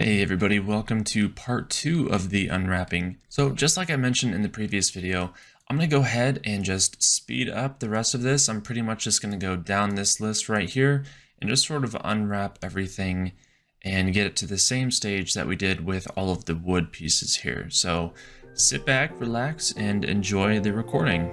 Hey everybody, welcome to part 2 of the unwrapping. So just like I mentioned in the previous video, I'm going to go ahead and just speed up the rest of this. I'm pretty much just going to go down this list right here and just sort of unwrap everything and get it to the same stage that we did with all of the wood pieces here. So sit back, relax, and enjoy the recording.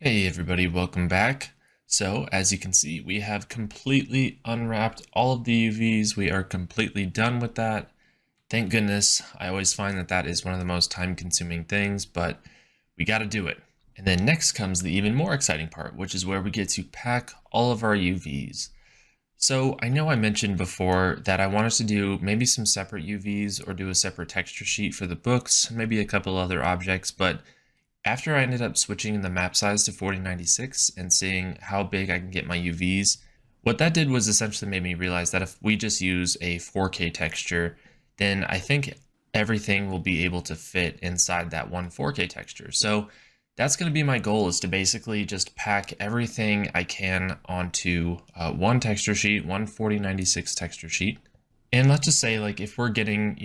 Hey everybody, welcome back. So as you can see, we have completely unwrapped all of the UVs. We are completely done with that. Thank goodness. I always find that that is one of the most time-consuming things, but we got to do it. And then next comes the even more exciting part, which is where we get to pack all of our UVs. So I know I mentioned before that I wanted to do maybe some separate UVs or do a separate texture sheet for the books, maybe a couple other objects, but after I ended up switching the map size to 4096 and seeing how big I can get my UVs, what that did was essentially made me realize that if we just use a 4K texture, then I think everything will be able to fit inside that one 4K texture. So that's going to be my goal, is to basically just pack everything I can onto one texture sheet, one 4096 texture sheet. And let's just say, like, if we're getting,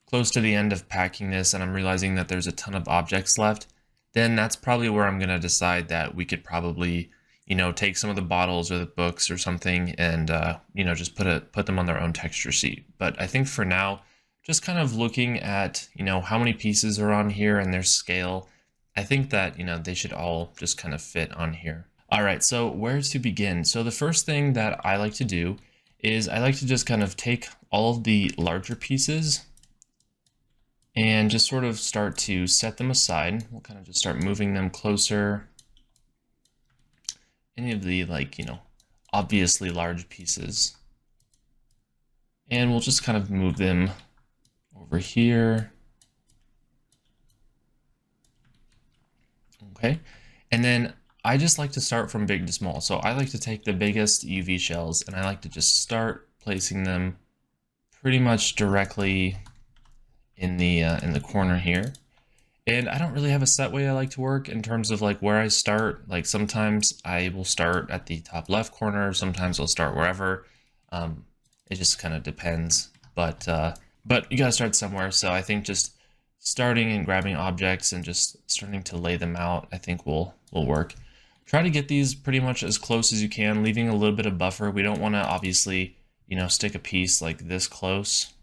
close to the end of packing this and I'm realizing that there's a ton of objects left, then that's probably where I'm going to decide that we could probably, take some of the bottles or the books or something and, just put them on their own texture sheet. But I think for now, just kind of looking at, how many pieces are on here and their scale, I think that, they should all just kind of fit on here. All right, so where to begin? So the first thing that I like to do is I like to just kind of take all of the larger pieces and just sort of start to set them aside. We'll kind of just start moving them closer. Any of the obviously large pieces. And we'll just kind of move them over here. Okay. And then I just like to start from big to small. So I like to take the biggest UV shells and I like to just start placing them pretty much directly in the corner here. And I don't really have a set way I like to work in terms of like where I start. Like sometimes I will start at the top left corner, sometimes I'll start wherever. It just kind of depends. But you gotta start somewhere. So I think just starting and grabbing objects and just starting to lay them out, I think will work. Try to get these pretty much as close as you can, leaving a little bit of buffer. We don't want to obviously, stick a piece like this close.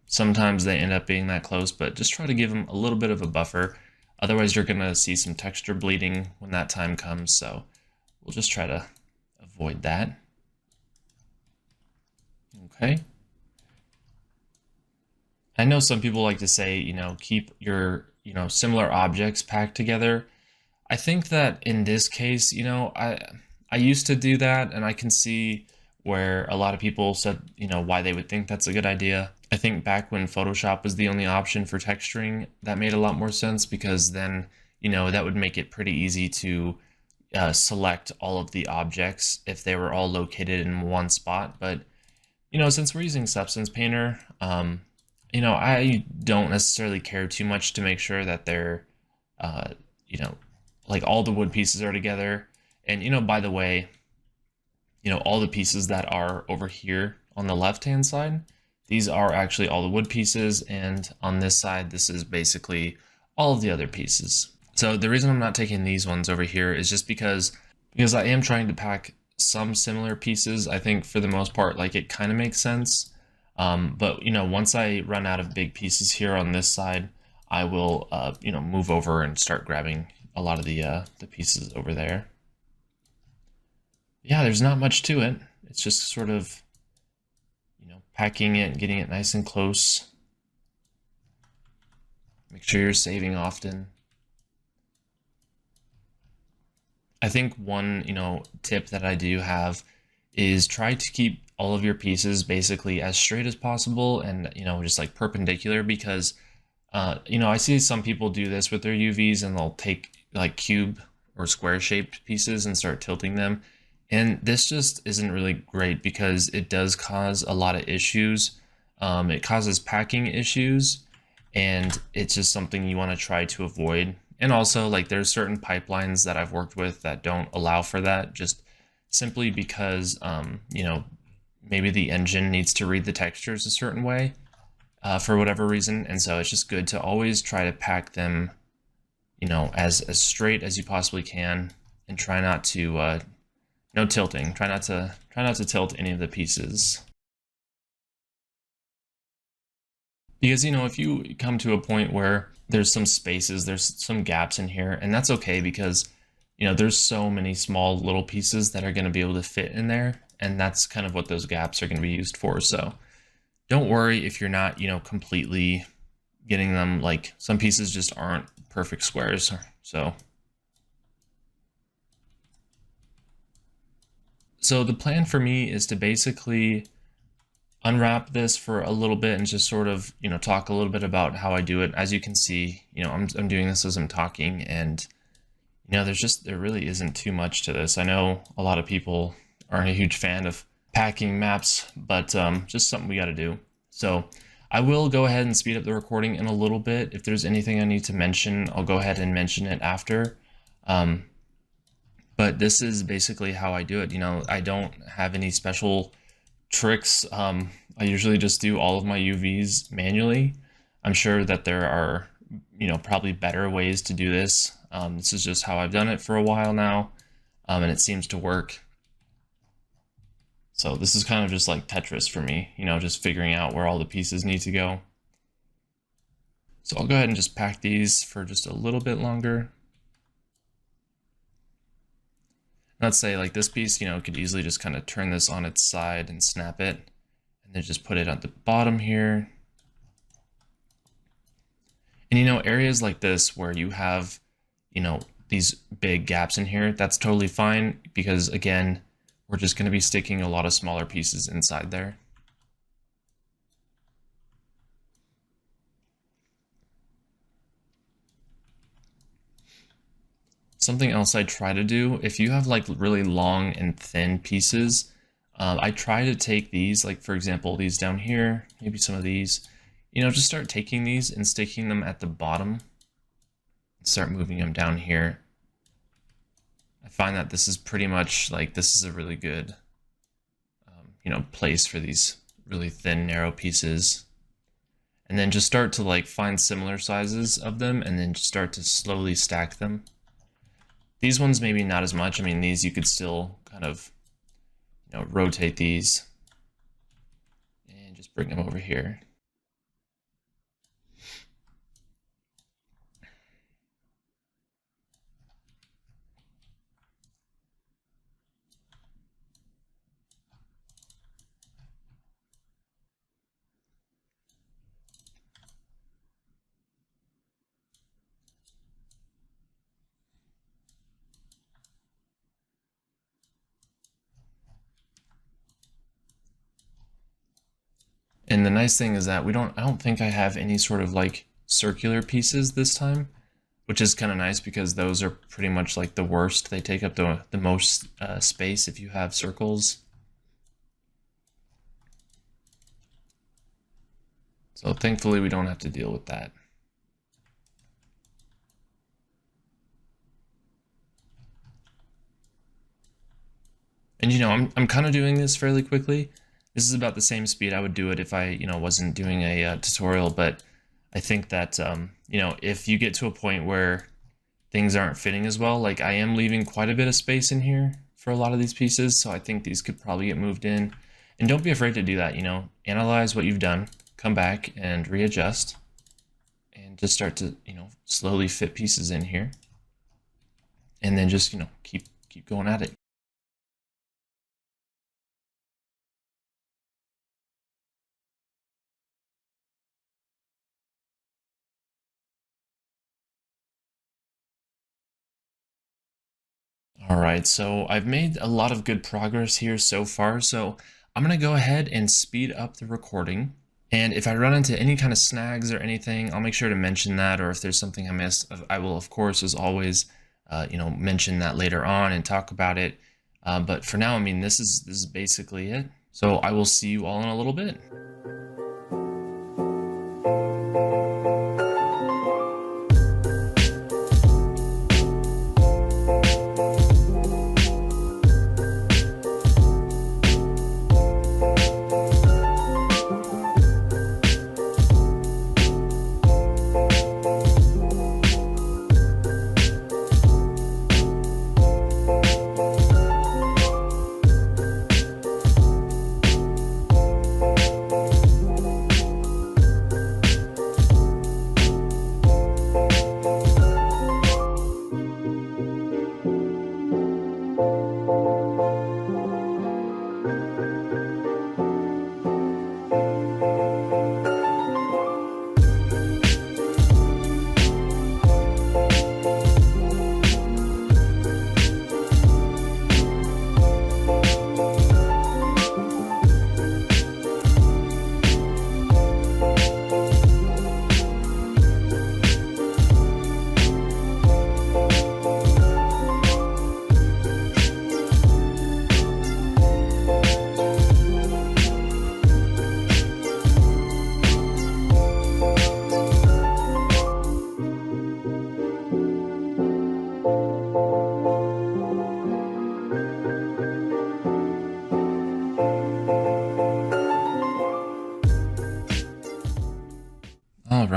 Sometimes they end up being that close, but just try to give them a little bit of a buffer. Otherwise, you're going to see some texture bleeding when that time comes. So we'll just try to avoid that. Okay. I know some people like to say, keep your, similar objects packed together. I think that in this case, I used to do that, and I can see where a lot of people said, why they would think that's a good idea. I think back when Photoshop was the only option for texturing, that made a lot more sense, because then, that would make it pretty easy to select all of the objects if they were all located in one spot. But, since we're using Substance Painter, I don't necessarily care too much to make sure that they're, like all the wood pieces are together. And, by the way, all the pieces that are over here on the left-hand side, these are actually all the wood pieces. And on this side, this is basically all of the other pieces. So the reason I'm not taking these ones over here is just because I am trying to pack some similar pieces. I think for the most part, like, it kind of makes sense. But once I run out of big pieces here on this side, I will, move over and start grabbing a lot of the pieces over there. Yeah, there's not much to it. It's just sort of, packing it and getting it nice and close. Make sure you're saving often. I think one, tip that I do have is try to keep all of your pieces basically as straight as possible and, just like perpendicular, because, I see some people do this with their UVs and they'll take like cube or square shaped pieces and start tilting them. And this just isn't really great because it does cause a lot of issues. It causes packing issues, and it's just something you want to try to avoid. And also, like, there's certain pipelines that I've worked with that don't allow for that, just simply because, maybe the engine needs to read the textures a certain way for whatever reason. And so it's just good to always try to pack them, as straight as you possibly can, and try not to, no tilting. Try not to tilt any of the pieces. Because, if you come to a point where there's some spaces, there's some gaps in here, and that's okay, because you know, there's so many small little pieces that are going to be able to fit in there. And that's kind of what those gaps are going to be used for. So don't worry if you're not, you know, completely getting them, like some pieces just aren't perfect squares. So the plan for me is to basically unwrap this for a little bit and just sort of, you know, talk a little bit about how I do it. As you can see, you know, I'm doing this as I'm talking, and you know, there really isn't too much to this. I know a lot of people aren't a huge fan of packing maps, but just something we got to do. So I will go ahead and speed up the recording in a little bit. If there's anything I need to mention, I'll go ahead and mention it after. But this is basically how I do it. You know, I don't have any special tricks. I usually just do all of my UVs manually. I'm sure that there are, you know, probably better ways to do this. This is just how I've done it for a while now, and it seems to work. So this is kind of just like Tetris for me, you know, just figuring out where all the pieces need to go. So I'll go ahead and just pack these for just a little bit longer. Let's say like this piece, you know, could easily just kind of turn this on its side and snap it, and then just put it at the bottom here. And you know, areas like this where you have, you know, these big gaps in here, that's totally fine, because again, we're just going to be sticking a lot of smaller pieces inside there. Something else I try to do, if you have like really long and thin pieces, I try to take these, like for example, these down here, maybe some of these, you know, just start taking these and sticking them at the bottom. Start moving them down here. I find that this is pretty much like, this is a really good, you know, place for these really thin, narrow pieces. And then just start to like find similar sizes of them, and then just start to slowly stack them. These ones maybe not as much. I mean, these you could still kind of, you know, rotate these and just bring them over here. And the nice thing is that I don't think I have any sort of like circular pieces this time, which is kind of nice because those are pretty much like the worst. They take up the most space if you have circles. So thankfully we don't have to deal with that. And you know, I'm kind of doing this fairly quickly. This is about the same speed I would do it if I, you know, wasn't doing a tutorial, but I think that, you know, if you get to a point where things aren't fitting as well, like I am leaving quite a bit of space in here for a lot of these pieces, so I think these could probably get moved in. And don't be afraid to do that, you know, analyze what you've done, come back and readjust, and just start to, you know, slowly fit pieces in here. And then just, you know, keep going at it. All right, so I've made a lot of good progress here so far, so I'm gonna go ahead and speed up the recording. And if I run into any kind of snags or anything, I'll make sure to mention that, or if there's something I missed, I will, of course, as always, you know, mention that later on and talk about it. But for now, I mean, this is basically it. So I will see you all in a little bit.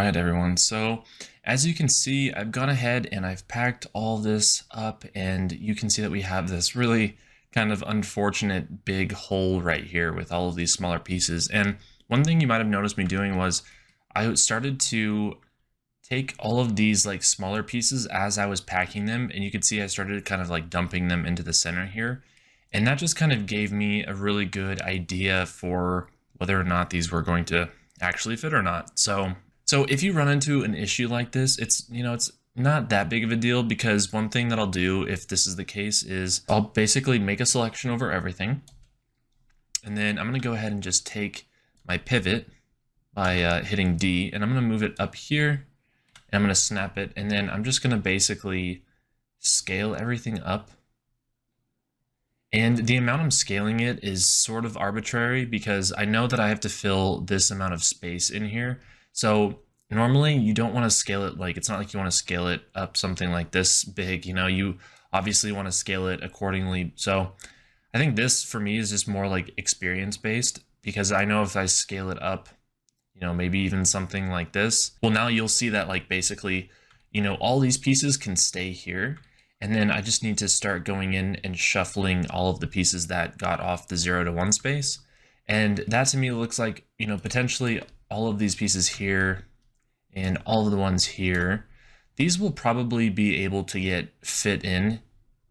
right, everyone. So as you can see, I've gone ahead and I've packed all this up, and you can see that we have this really kind of unfortunate big hole right here with all of these smaller pieces. And one thing you might have noticed me doing was I started to take all of these like smaller pieces as I was packing them, and you can see I started kind of like dumping them into the center here. And that just kind of gave me a really good idea for whether or not these were going to actually fit or not. So if you run into an issue like this, it's not that big of a deal, because one thing that I'll do if this is the case is I'll basically make a selection over everything. And then I'm going to go ahead and just take my pivot by hitting D, and I'm going to move it up here, and I'm going to snap it. And then I'm just going to basically scale everything up. And the amount I'm scaling it is sort of arbitrary, because I know that I have to fill this amount of space in here. So normally you don't want to scale it, like, it's not like you want to scale it up something like this big, you obviously want to scale it accordingly. So I think this for me is just more like experience based, because I know if I scale it up, maybe even something like this, well, now you'll see that like basically, all these pieces can stay here. And then I just need to start going in and shuffling all of the pieces that got off the 0 to 1 space. And that to me looks like, potentially all of these pieces here and all of the ones here, these will probably be able to get fit in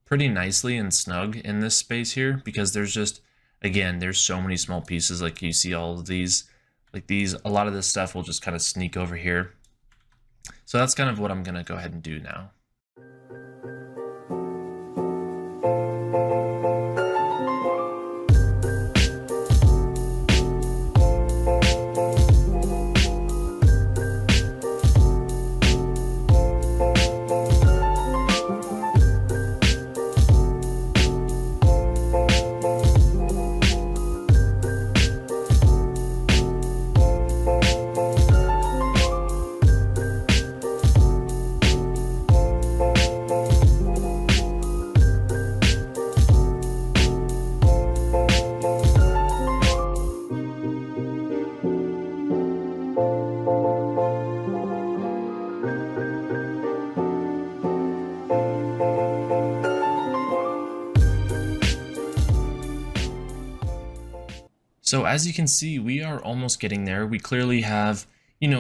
pretty nicely and snug in this space here, because there's just, again, there's so many small pieces. Like you see all of these, a lot of this stuff will just kind of sneak over here. So that's kind of what I'm going to go ahead and do now. So as you can see, we are almost getting there. We clearly have,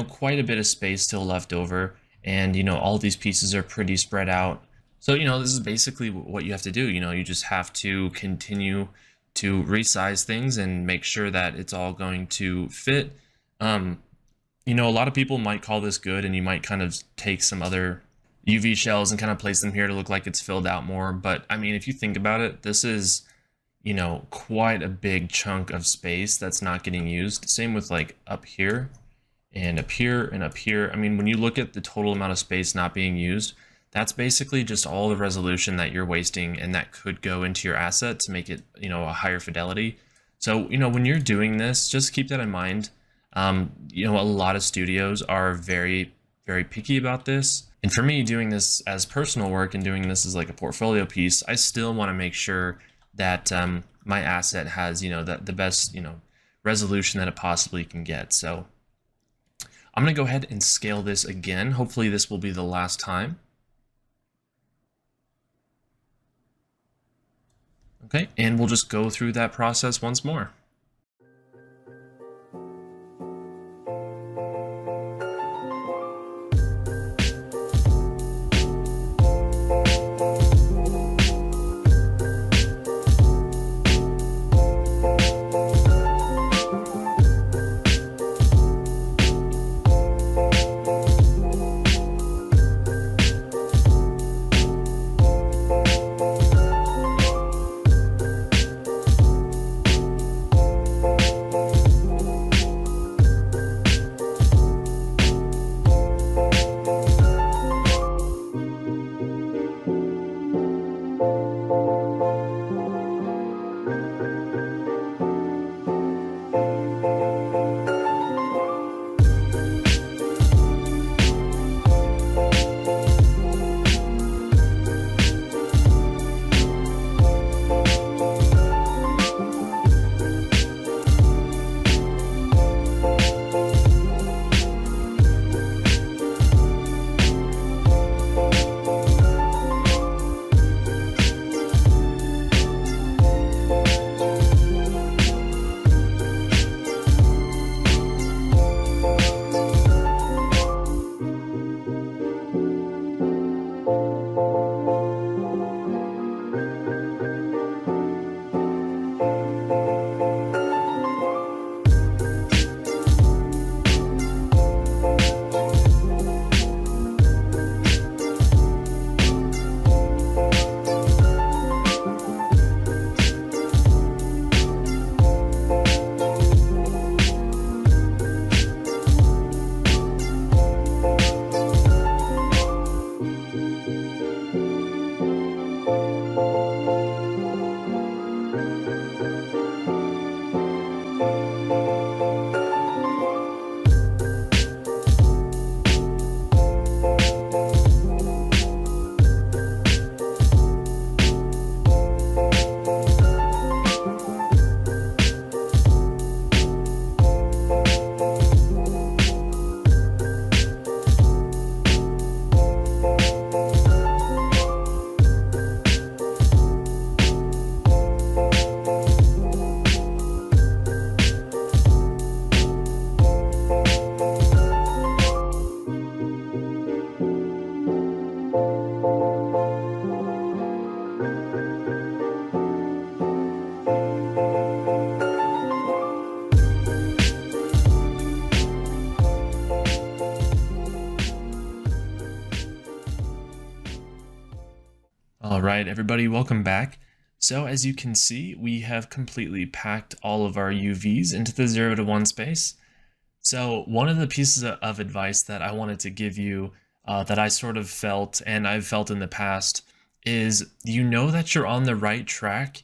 quite a bit of space still left over, and, all these pieces are pretty spread out. So, this is basically what you have to do. You just have to continue to resize things and make sure that it's all going to fit. A lot of people might call this good, and you might kind of take some other UV shells and kind of place them here to look like it's filled out more. But I mean, if you think about it, this is, quite a big chunk of space that's not getting used. Same with like up here and up here and up here. I mean, when you look at the total amount of space not being used, that's basically just all the resolution that you're wasting, and that could go into your asset to make it, a higher fidelity. So, when you're doing this, just keep that in mind. A lot of studios are very, very picky about this. And for me, doing this as personal work and doing this as like a portfolio piece, I still want to make sure that my asset has, the best, resolution that it possibly can get. So I'm going to go ahead and scale this again. Hopefully this will be the last time. Okay, and we'll just go through that process once more. Alright everybody, welcome back. So as you can see, we have completely packed all of our UVs into the 0 to 1 space. So one of the pieces of advice that I wanted to give you that I sort of felt, and I've felt in the past, is you know that you're on the right track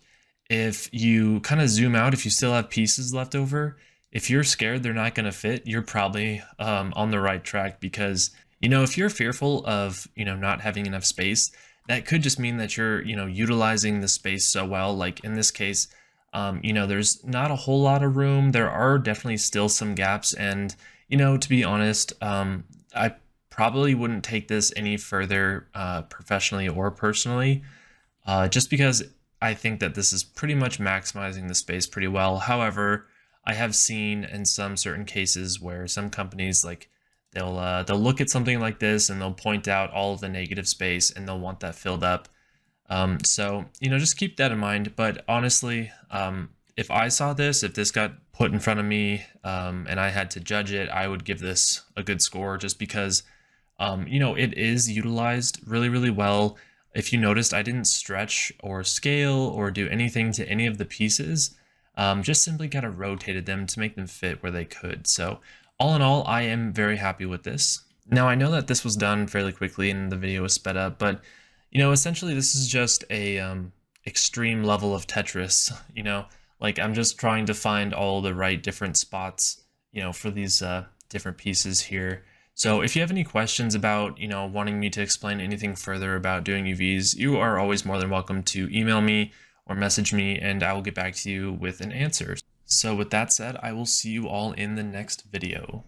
if you kind of zoom out, if you still have pieces left over. If you're scared they're not going to fit, you're probably on the right track, because if you're fearful of not having enough space, that could just mean that you're utilizing the space so well. Like in this case, there's not a whole lot of room. There are definitely still some gaps, and to be honest, I probably wouldn't take this any further professionally or personally, just because I think that this is pretty much maximizing the space pretty well. However, I have seen in some certain cases where some companies, like, they'll look at something like this and they'll point out all of the negative space and they'll want that filled up. So just keep that in mind. But honestly, if I saw this, if this got put in front of me and I had to judge it, I would give this a good score, just because it is utilized really, really well. If you noticed, I didn't stretch or scale or do anything to any of the pieces. Just simply kind of rotated them to make them fit where they could. So all in all, I am very happy with this. Now, I know that this was done fairly quickly and the video was sped up, but essentially this is just a extreme level of Tetris. Like, I'm just trying to find all the right different spots for these different pieces here. So if you have any questions about wanting me to explain anything further about doing UVs, you are always more than welcome to email me or message me, and I will get back to you with an answer. So with that said, I will see you all in the next video.